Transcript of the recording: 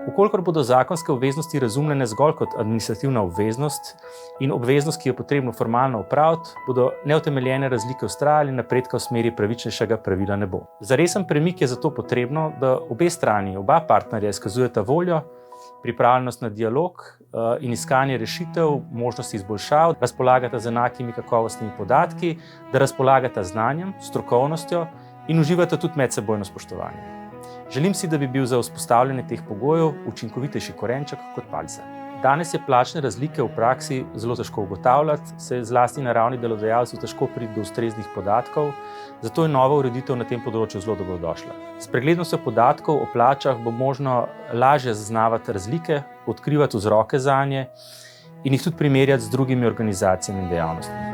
Vkolikor bodo zakonske obveznosti razumljene zgolj kot administrativna obveznost in obveznost, ki jo potrebno formalno opraviti, bodo neutemeljene razlike vztrajale in napredka v smeri pravičnejšega pravila ne bo. Za resen premik je zato potrebno, da oba partnerja izkazujeta voljo, pripravljenost na dialog in iskanje rešitev, možnosti izboljšav, razpolagata z enakimi kakovostnimi podatki, da razpolagata znanjem, strokovnostjo in uživata tudi medsebojno spoštovanje. Želim si, da bi bil za vzpostavljanje teh pogojev učinkovitejši korenček kot palica. Danes je plačne razlike v praksi zelo težko ugotavljati, saj zlasti na ravni delodajalcev težko priti do ustreznih podatkov, zato je nova ureditev na tem področju zelo dobrodošla. S preglednostjo podatkov o plačah bo možno lažje zaznavati razlike, odkrivati vzroke zanje in jih tudi primerjati z drugimi organizacijami in dejavnostmi.